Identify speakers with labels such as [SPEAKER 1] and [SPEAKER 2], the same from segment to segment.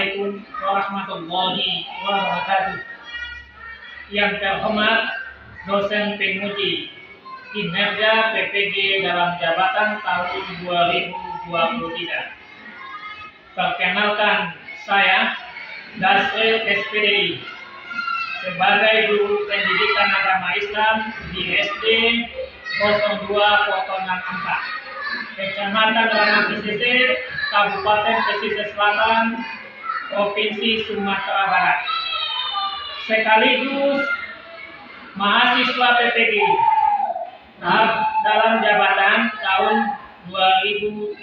[SPEAKER 1] Assalamualaikum warahmatullahi wabarakatuh. Yang terhormat dosen penguji kinerja PPG dalam jabatan tahun 2023. Perkenalkan, saya Dasril SPDI sebagai guru pendidikan agama Islam di SD 02 Potongan 4. Kecamatan Ranah Pesisir, Kabupaten Pesisir Selatan, Provinsi Sumatera Barat. Sekaligus mahasiswa PPG dalam jabatan tahun 2023.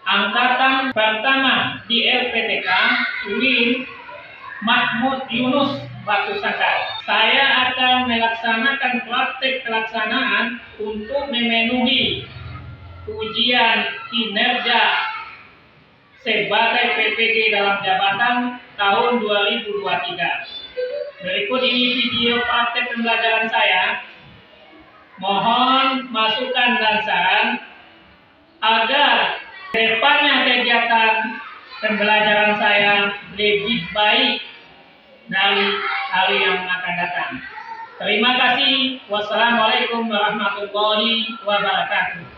[SPEAKER 1] Angkatan pertama di LPTK UIN Mahmud Yunus Batu Sangkar. Saya akan melaksanakan praktek pelaksanaan untuk memenuhi ujian kinerja sebagai PPG dalam jabatan tahun 2023. Berikut ini video praktek pembelajaran saya. Mohon masukan dan saran agar kedepannya kegiatan pembelajaran saya lebih baik dari hari yang akan datang. Terima kasih. Wassalamualaikum warahmatullahi wabarakatuh.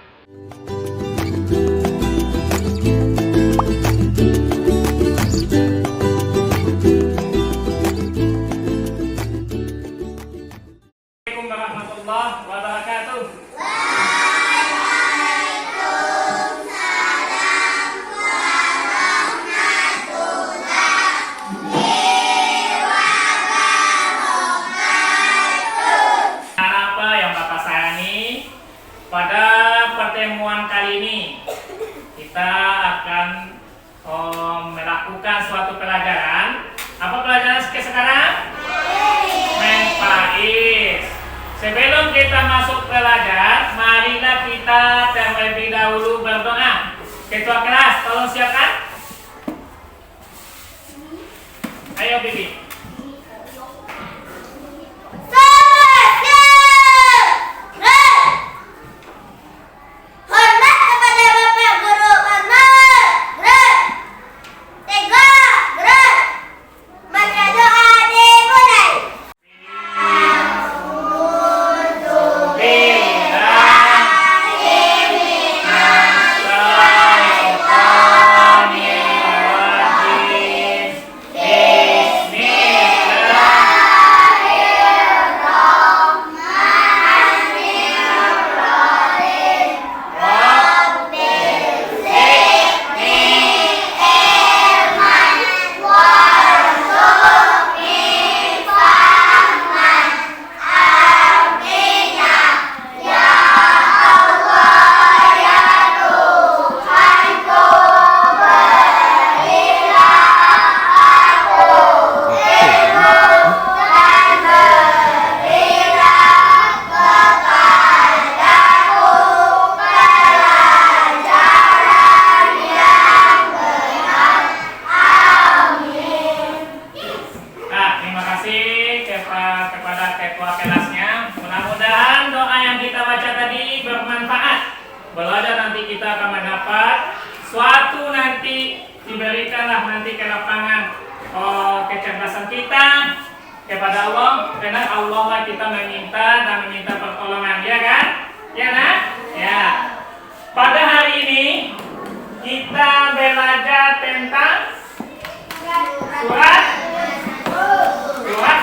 [SPEAKER 1] Assalamualaikum warahmatullahi wabarakatuh. Pada pertemuan kali ini kita akan melakukan suatu pelajaran. Apa pelajaran sekarang? Menfaiz. Sebelum kita masuk pelajaran, marilah kita terlebih dahulu berdoa. Ketua kelas, tolong siapkan. Ayo Bibi. Kepada ketua kelasnya, mudah-mudahan doa yang kita baca tadi bermanfaat. Belajar nanti kita akan mendapat suatu nanti diberikanlah nanti ke lapangan kecerdasan kita kepada Allah, karena Allah lah kita meminta dan meminta pertolongan, ya kan? Ya nak? Ya. Pada hari ini kita belajar tentang surat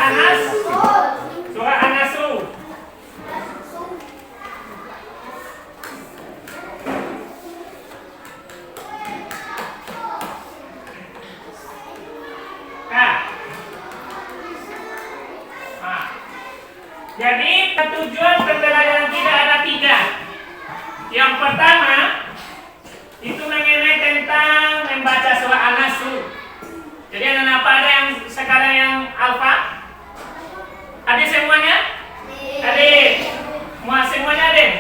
[SPEAKER 1] An-Nasr. Jadi tujuan pembelajaran kita ada 3. Yang pertama itu mengenai tentang membaca surah An-Nasr. Jadi apa ada yang sekarang yang alfa? Adik semuanya? Adik. Semuanya adik?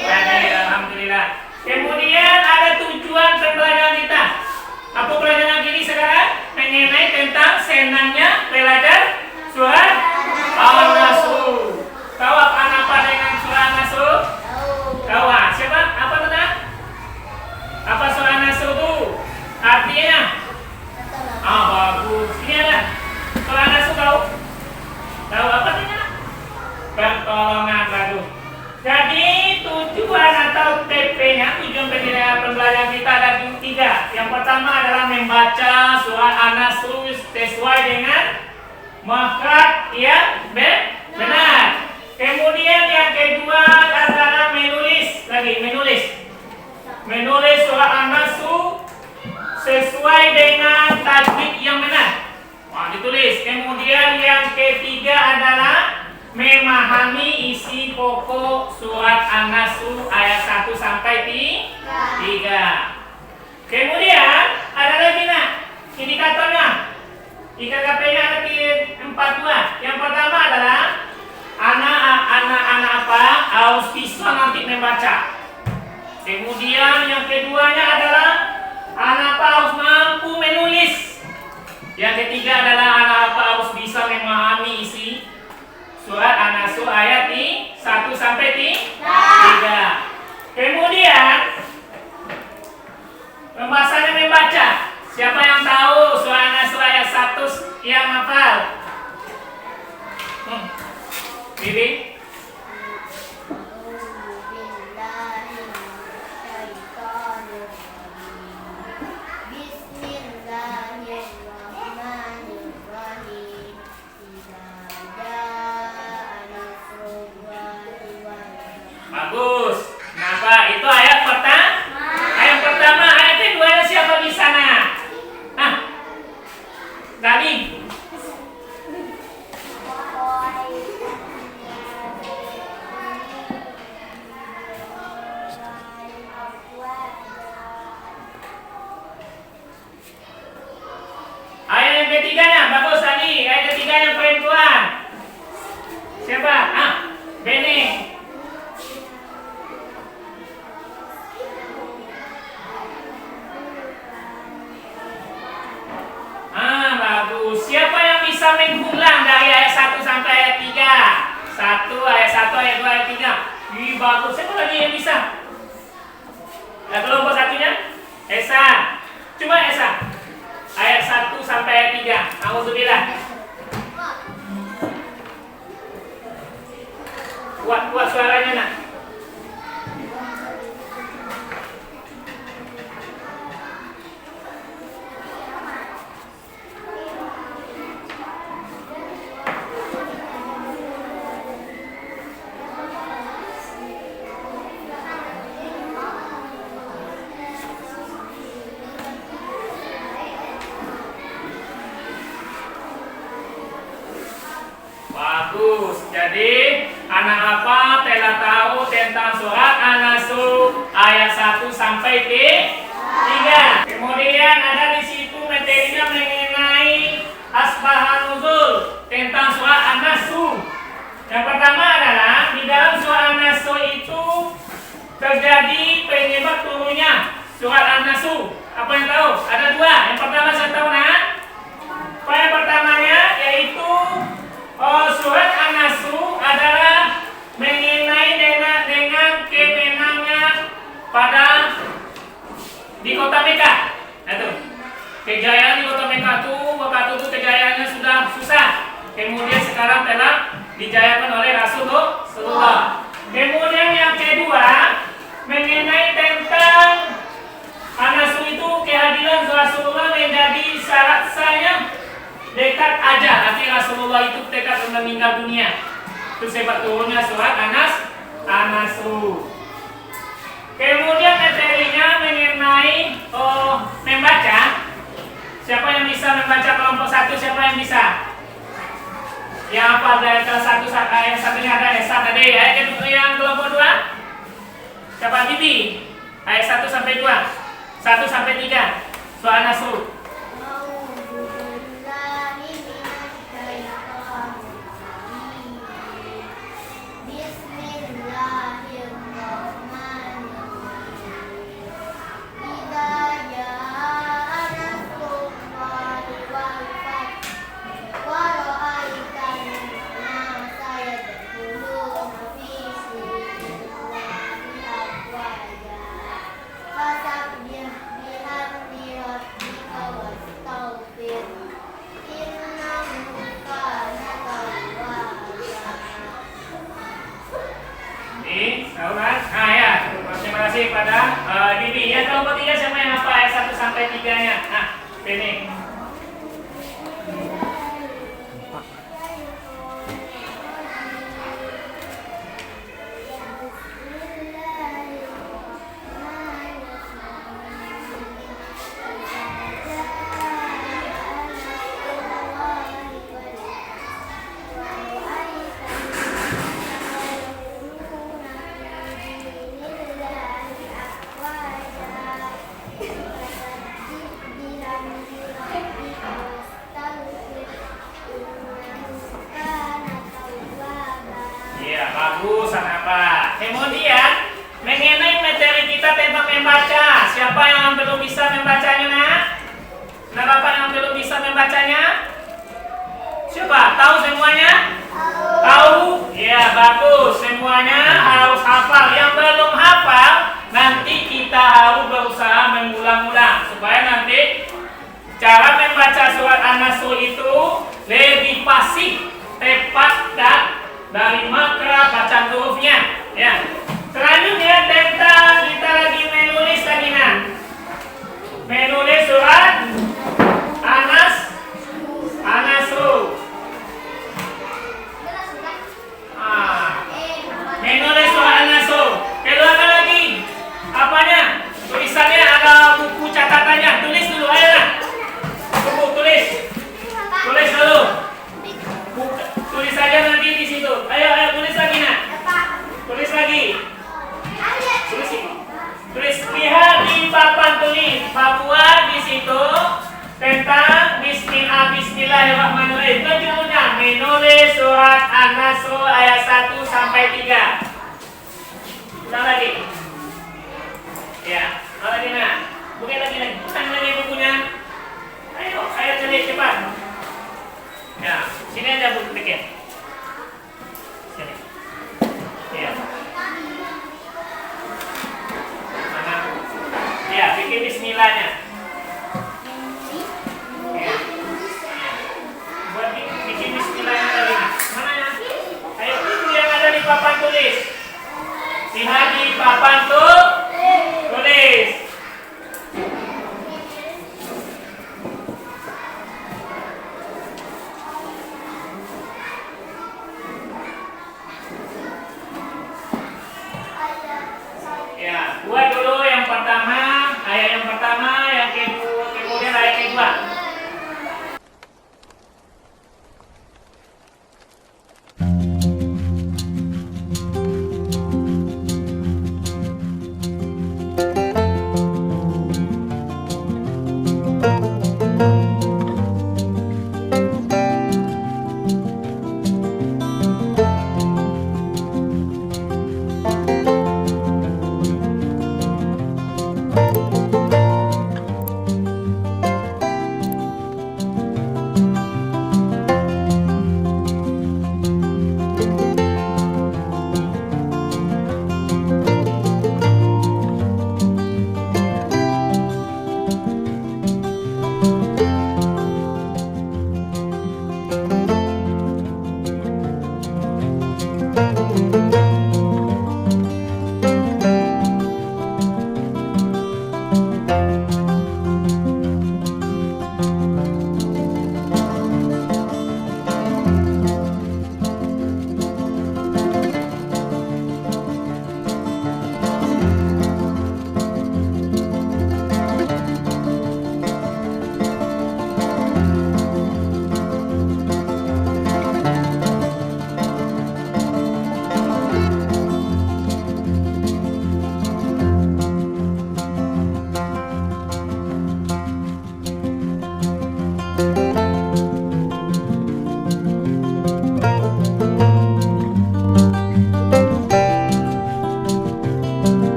[SPEAKER 1] Adik, alhamdulillah. Kemudian ada tujuan pembelajaran kita. Apa pelajaran ini sekarang? Mengenai tentang senangnya belajar surah An-Nasr. Tahu apa dengan surah An-Nasr? Tahu? Siapa? Apa tentang? Apa surah An-Nasr itu? Artinya pembelajaran kita ada 3. Yang pertama adalah membaca surat An-Nasr sesuai dengan makhraj yang benar. Kemudian yang kedua adalah menulis surat An-Nasr sesuai dengan tajwid yang benar. Wah, ditulis. Kemudian yang ketiga adalah memahami isi pokok surat An-Nasr ayat 1 sampai 3. Kemudian ada lagi indikatornya. IKKP-nya ada 4 Yang pertama adalah anak-anak harus bisa nanti membaca. Kemudian yang keduanya adalah anak harus mampu menulis. Yang ketiga adalah anak harus bisa memahami isi surat An-Nasr ayat 1 sampai 3. Kemudian pembahasannya membaca. Siapa yang tahu surat An-Nasr ayat 1 yang hafal? Bibi? Bagus. Kenapa? Itu ayat pertama. Ayat pertama, ayat kedua siapa di sana? Tadi. Ayat yang ketiganya, bagus tadi. Ayat ketiga yang perempuan. Siapa? Bene. Bagus. Siapa yang bisa mengulang dari ayat 1 sampai ayat 3? 1 ayat 2 ayat 3. Bagus. Siapa lagi yang bisa? Kelompok satunya? Esa. Cuma Esa. Ayat 1 sampai ayat 3. Alhamdulillah. Kuat suaranya nak. Bagus. Jadi anak telah tahu tentang surat An-Nasr ayat 1 sampai 3. Kemudian ada di situ materinya mengenai asbahun nuzul tentang surat An-Nasr. Yang pertama adalah di dalam surat An-Nasr itu terjadi penyebab turunnya surat An-Nasr. Apa yang tahu? Ada 2. Yang pertama saya tahu yang pertamanya yaitu surat An-Nasr adalah mengenai dengan kemenangan pada di kota Mekah. Itu kejayaan di kota Mekah waktu itu kejayaannya sudah susah. Kemudian sekarang telah dijayakan oleh Rasulullah. Kemudian yang kedua mengenai tentang An-Nasr itu kehadiran Rasulullah menjadi syarat saya dekat aja nanti Rasulullah itu dekat meninggal dunia. Itu sebab turunnya surat An-Nasr. Kemudian materinya mengenai membaca. Siapa yang bisa membaca kelompok 1? Siapa yang bisa? Yang apa dari kelas 1 ayat 1-nya ada Esa tadi. Ayat kedua yang kelompok 2? Siapa Bibi? Ayat 1 sampai 2. 1 sampai 3. Surat An-Nasr. kasih pada Bibi. Yang kelompok 3 siapa yang hafal ayat 1 sampai 3-nya? Nah, ini. Bagus, anak Pak. Kemudian mengenai materi kita tentang membaca. Siapa yang belum bisa membacanya, Nak? Nah, Bapak yang belum bisa membacanya? Siapa? Tahu semuanya? Tahu? Ya, bagus. Semuanya harus hafal. Yang belum hafal, nanti kita harus berusaha mengulang-ulang supaya nanti cara membaca surat An-Nasr itu lebih fasih, tepat dan dari makra bacaan hurufnya. Ya. Selanjutnya tentang kita lagi menulis lagi, nah. Menulis surat An-Nasr. Menulis surat An-Nasr. Kedua lagi. Apanya? Tulisannya ada buku catatannya. Tulis dulu, ayolah. Buku tulis. Tulis dulu. Tulis saja nanti di situ. Ayo tulis lagi, Nak. Tulis lagi. Tulis lihat di papan tulis Papua di situ tentang Bismillahirrahmanirrahim. Itu judulnya menulis surat An-Nasr ayat 1 sampai 3. Ulang lagi. Ya, ulang lagi, Nak. Bukan lagi. Bukan lagi bukunya. Ayo tulis cepat. Ya, sini ada buku tiket. Sini. Ya. Mana? Ya, bikin bismillahnya. Ya. Buat bikin bismillahnya tadi. Mana ya? Ayo, itu yang ada di papan tulis. Lihat di papan tulis. Buat dulu yang pertama, ayat yang pertama, yang kedua, kemudian ayat kedua.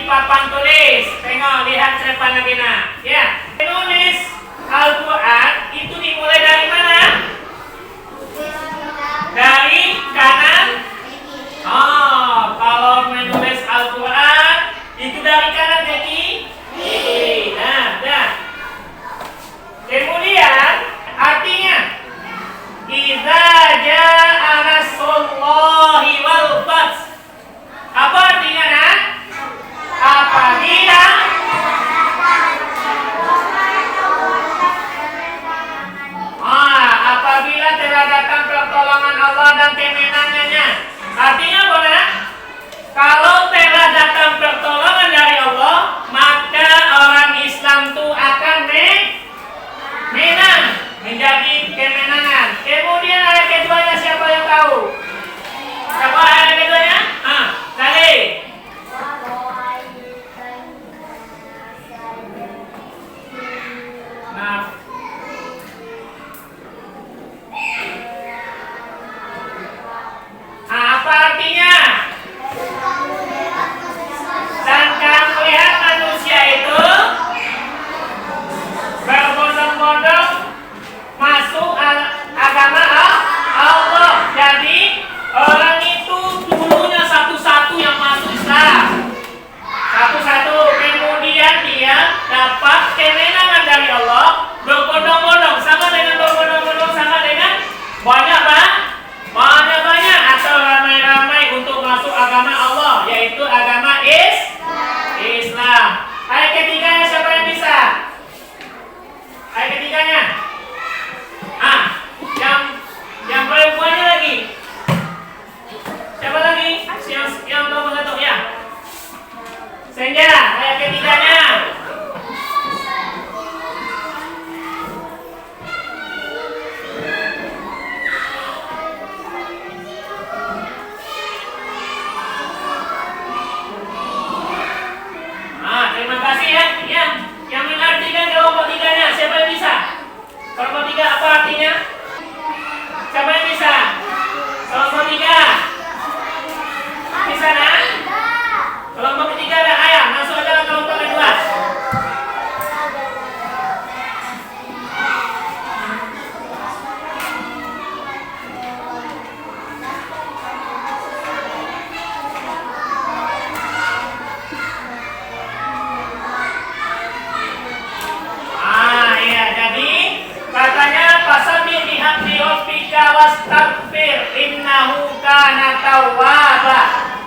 [SPEAKER 1] papan tulis. Tengok, lihat depan lagi nak. Ya, menulis Al-Quran itu dimulai dari mana? Dari kanan. Oh, kalau menulis Al-Quran itu dari kanan ke kiri. Nah. Kemudian artinya idza jaa nasrullahi wal fath. Apa artinya nak? Apabila telah datang pertolongan Allah dan kemenangannya. Artinya apa nak? Kalau telah datang pertolongan dari Allah, maka orang Islam itu akan menang, menjadi kemenangan. Kemudian ayat keduanya siapa yang tahu? Siapa ayat keduanya? Tadi. Nah. Apa artinya? Dan kamu lihat manusia itu berbondong-bondong masuk agama Allah. Jadi orang itu dulunya satu-satu yang masuk Islam, satu-satu, kemudian dia dapat kemenangan dari Allah. Berbondong-bondong sama dengan berbondong-bondong sama dengan banyak atau ramai-ramai untuk masuk agama Allah, yaitu agama Islam. Ayat ketiganya siapa yang bisa? Ayat ketiganya. Yang perempuannya lagi. Siapa lagi? Yang nomor satu ya. Senja, ayat ketiganya. Terima kasih ya. Yang mengartikan kelompok tiganya siapa yang bisa? Kelompok tiga apa artinya? Siapa yang bisa? Kelompok tiga. Bisa nak? Kelompok ketiga ada ayah. Masuk aja ke kelompok kedua. Katanya pasami bihamdi rabbika wastaghfir innahu kana tawwaba.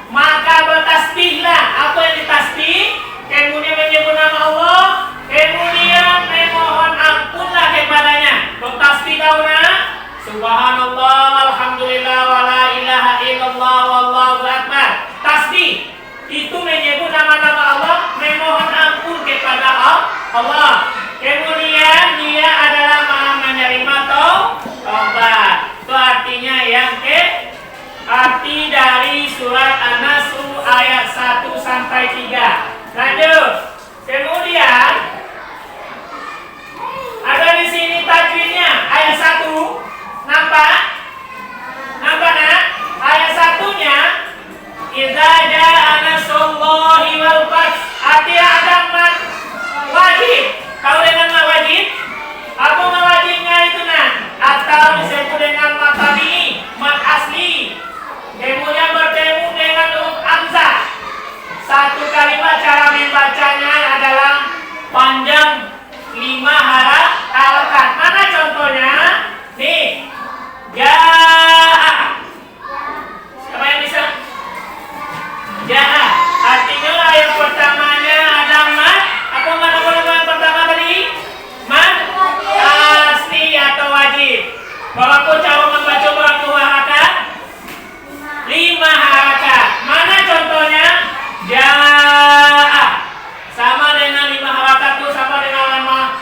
[SPEAKER 1] Maka bertasbihlah. Apa yang ditasbih? Kemudian menyebut nama Allah, kemudian memohon ampunlah kepadanya. Bertasbih tahu nak? Subhanallah, alhamdulillah, wala ilaha illallah, wallahu akbar. Tasbih itu menyebut nama-nama Allah, memohon ampun kepada Allah. Kemudian dia adalah maha menerima taubat. Itu artinya yang arti dari surat An-Nasr ayat 1 sampai 3. Lanjut. Kemudian ada di sini tajwidnya ayat 1. Nampak nak? Ayat 1-nya idza jaa nasrullahi wal fath. Artinya ada mat wajib. Tahu dengan mat wajib? Apa mat wajibnya itu nak? Atau disebut dengan mat tabi'i, mat asli. Kemudian bertemu dengan huruf hamzah. Satu kalimat cara membacanya adalah panjang 5 harakat. Mana contohnya? Nih. Jaa. Siapa yang bisa? Jaa. Artinya yang pertamanya ada mat. Apa mana yang pertama tadi? Mat asli atau wajib. Berapa cara membaca berapa harakat? 5 harakat. Mana contohnya? Jaa. Sama dengan 5 harakat itu sama dengan nama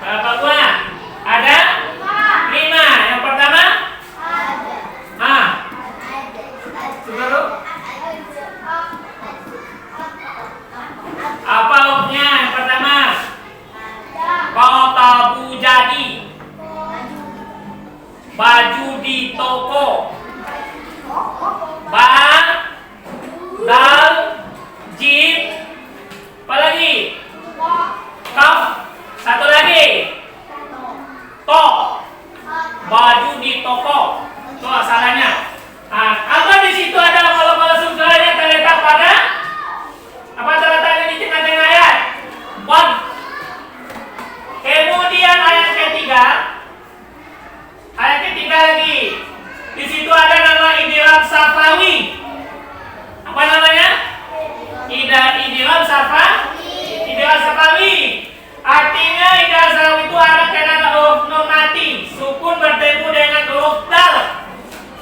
[SPEAKER 1] Berapa buah? Ada 5. Yang pertama? Sudah lu? Apa hurufnya yang pertama? Kota bujadi. Baju di toko. Ba, dal, jim. Apa lagi? Kaf. Satu lagi. To. Baju di toko. Tuh asalannya. Apa di situ ada kalau sumbernya terletak pada apa terletaknya di tengah-tengah ayat? One. Kemudian ayat ketiga. Ayat ketiga lagi. Di situ ada nama idgham safawi. Apa namanya? Idgham safawi. Artinya idgham safawi itu ada karena huruf nun mati, sukun bertemu dengan huruf dal.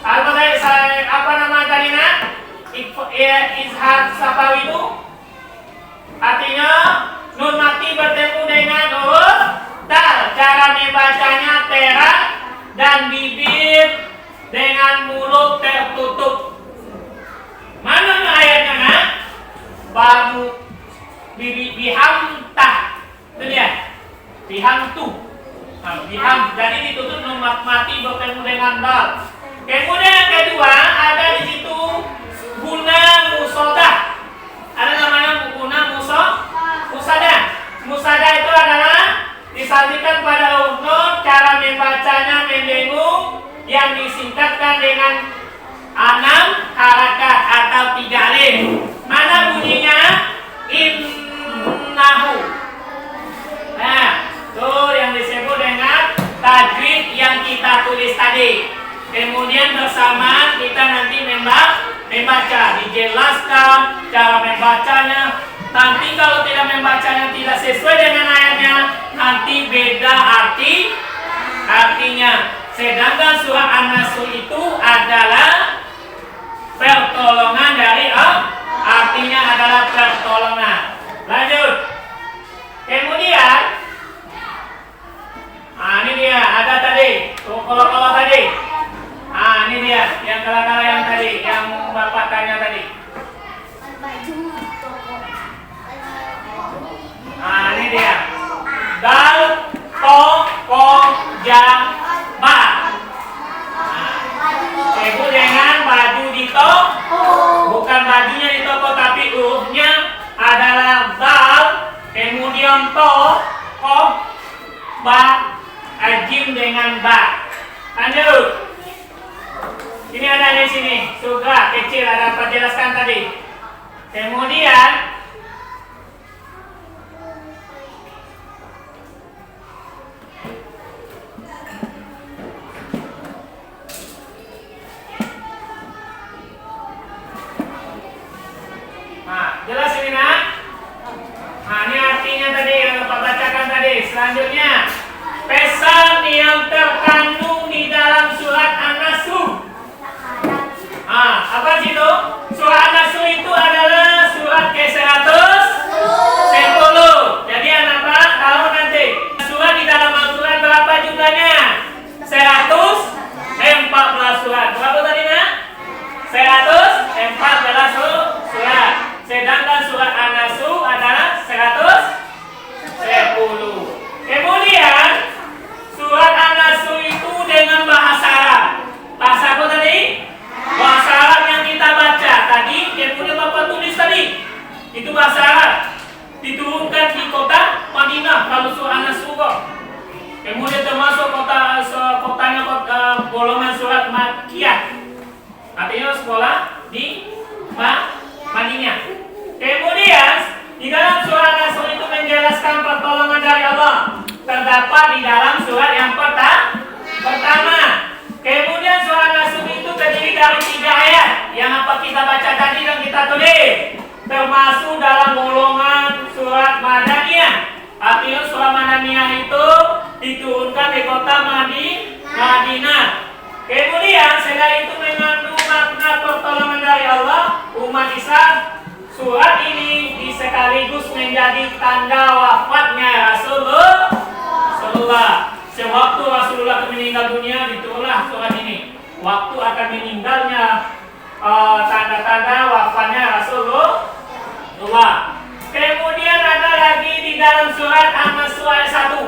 [SPEAKER 1] Apa nama tadi nak? Izhar safawi itu artinya nun mati bertemu dengan huruf dal. Cara membacanya terak dan bibir dengan mulut tertutup. Mana ayatnya nak? Bamu bihamtah. Itu dia. Bihamtu. Biham. Jadi ditutup nun mati bertemu dengan dal. Kemudian yang kedua ada di situ guna musodah. Ada namanya guna musadah. Musadah itu adalah disalurkan pada huruf nun, cara membacanya mendengung yang disingkatkan dengan 6 harakat atau 3 alif. Mana bunyinya? Innahu. Nah, tuh yang disebut dengan tajwid yang kita tulis tadi. Kemudian bersama kita nanti membaca, dijelaskan cara membacanya. Nanti kalau tidak membacanya tidak sesuai dengan ayatnya, nanti beda artinya. Sedangkan surah An-Nasr itu adalah pertolongan dari Allah, artinya adalah pertolongan. Lanjut. Kemudian, ini dia ada tadi, kalau tadi. Ini dia yang kala-kala yang tadi, yang Bapak tanya tadi. Ini dia. Dal, to, ko, ja, ba. Sebut dengan baju di toko. Bukan bajunya di toko, tapi hurufnya adalah dal, kemudian to, ko, ba, jim dengan ba. Lanjut. Ini ada di sini, surga kecil ada dapat jelaskan tadi. Kemudian jelas ini nak? Ini artinya tadi yang Bapak bacakan tadi. Selanjutnya, pesan yang terkandung di dalam surat An-Nasr. Apa sih itu? Surah An-Nasr itu adalah surat ke-110. Jadi apa? Kalau nanti surat di dalam Al-Quran berapa jumlahnya? 114 surat. Berapa tadi nak? 114 surat. Sedangkan surat An-Nasr adalah 110. Kemudian surat An-Nasr itu dengan bahasa Arab. Bahasa apa tadi? Bahasa Arab yang kita baca tadi, kemudian Bapak tulis tadi. Itu bahasa Arab. Diturunkan di kota Madinah kalau surah An-Nasr. Kemudian termasuk kotanya golongan surat Makkiyah. Artinya sekolah di Madinah. Kemudian di dalam surah An-Nasr itu menjelaskan pertolongan dari Allah. Terdapat di dalam surat yang pertama. Kemudian surah An-Nasr itu terdiri dari 3 ayat yang apa kita baca tadi dan kita tulis. Termasuk dalam golongan surat Madaniyah. Artinya surah Madaniyah itu diturunkan di kota Madinah. Kemudian setelah itu mengandung makna pertolongan dari Allah umat Islam. Surat ini sekaligus menjadi tanda wafatnya Rasulullah Sewaktu Rasulullah meninggal dunia, diturunlah surat ini. Waktu akan meninggalnya tanda-tanda wafatnya Rasulullah. Kemudian ada lagi di dalam surat An-Nasr ayat 1.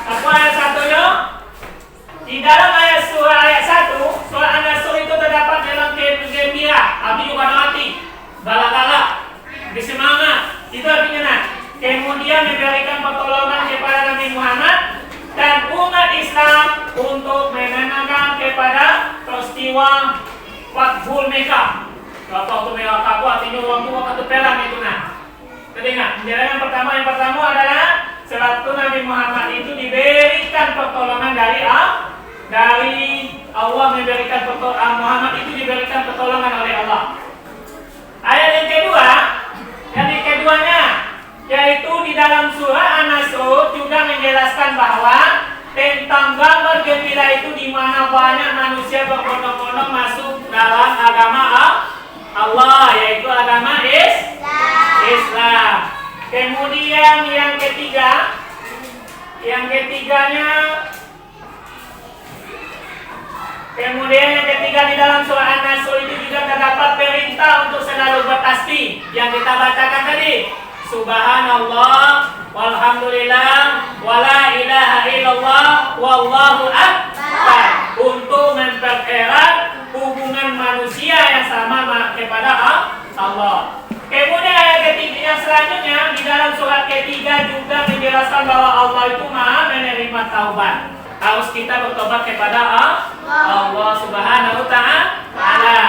[SPEAKER 1] Apa ayat 1-nya? Di dalam surah ayat 1, surah An-Nasr itu terdapat dalam gembira, artinya pada hati, galak-galak, bersemangat. Itu artinya nah. Kemudian memberikan pertolongan kepada Nabi Muhammad dan umat Islam untuk menenangkan kepada peristiwa Fathul Mekah. Waktu Mekah itu artinya waktu kepelang itu nah. Kedengar, penjelasan yang pertama adalah sewaktu Nabi Muhammad itu diberikan pertolongan dari Allah, memberikan Muhammad itu diberikan pertolongan oleh Allah. Ayat yang keduanya yaitu di dalam surah An-Nasr juga menjelaskan bahwa tentang gambar gembira itu di mana banyak manusia berbondong-bondong masuk dalam agama Allah, yaitu agama Islam. Kemudian yang ketiga di dalam surah An-Nasr itu juga terdapat perintah untuk selalu bertasbih yang kita bacakan tadi. Subhanallah walhamdulillah wala ilaha illallah wallahu akbar, untuk mempererat hubungan manusia yang sama kepada Allah. Kemudian ayat ketiga yang selanjutnya di dalam surat ketiga juga menjelaskan bahwa Allah itu Maha menerima taubat. Harus kita bertobat kepada Allah Subhanahu wa ta'ala.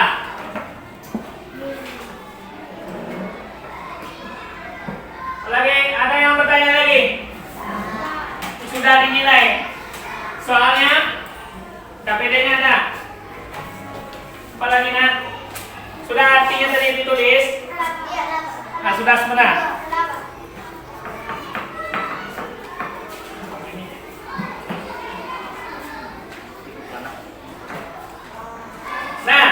[SPEAKER 1] Lagi ada yang bertanya lagi? Sudah dinilai soalnya? KPD-nya ada? Apa lagi nak? Sudah artinya tadi ditulis? Nah, sudah sebentar. Nah,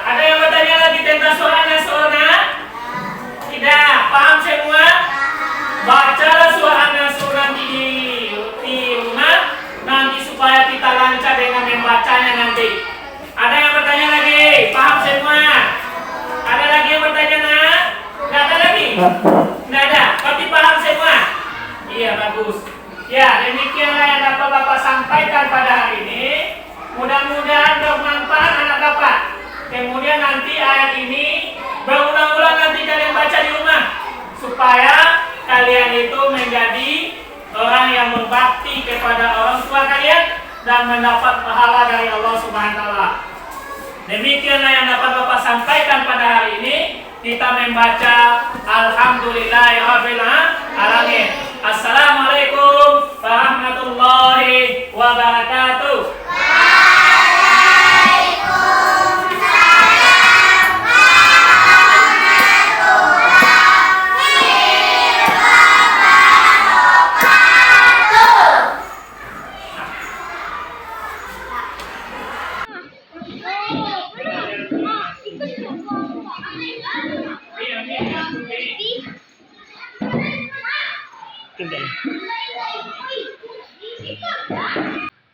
[SPEAKER 1] ada yang bertanya lagi tentang surah An-Nasr? Tidak, paham semua? Bacalah surah An-Nasr nanti di rumah, nanti supaya kita lancar dengan membacanya nanti. Ada yang bertanya lagi? Paham semua? Ada lagi yang bertanya nak? Tidak ada lagi? Tidak ada, tapi paham semua? Iya, bagus. Ya, demikianlah yang dapat Bapak sampaikan pada hari ini. Mudah-mudahan bermanfaat anak Bapak. Kemudian nanti ayat ini berulang-ulang nanti kalian baca di rumah, supaya kalian itu menjadi orang yang berbakti kepada orang tua kalian dan mendapat pahala dari Allah Subhanahu wa ta'ala. Demikianlah yang dapat Bapak sampaikan pada hari ini. Kita membaca Alhamdulillahirabbil alamin. Assalamualaikum warahmatullahi wabarakatuh.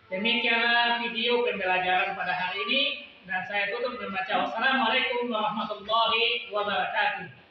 [SPEAKER 1] Demikianlah video pembelajaran pada hari ini, dan saya tutup membaca wassalamualaikum warahmatullahi wabarakatuh.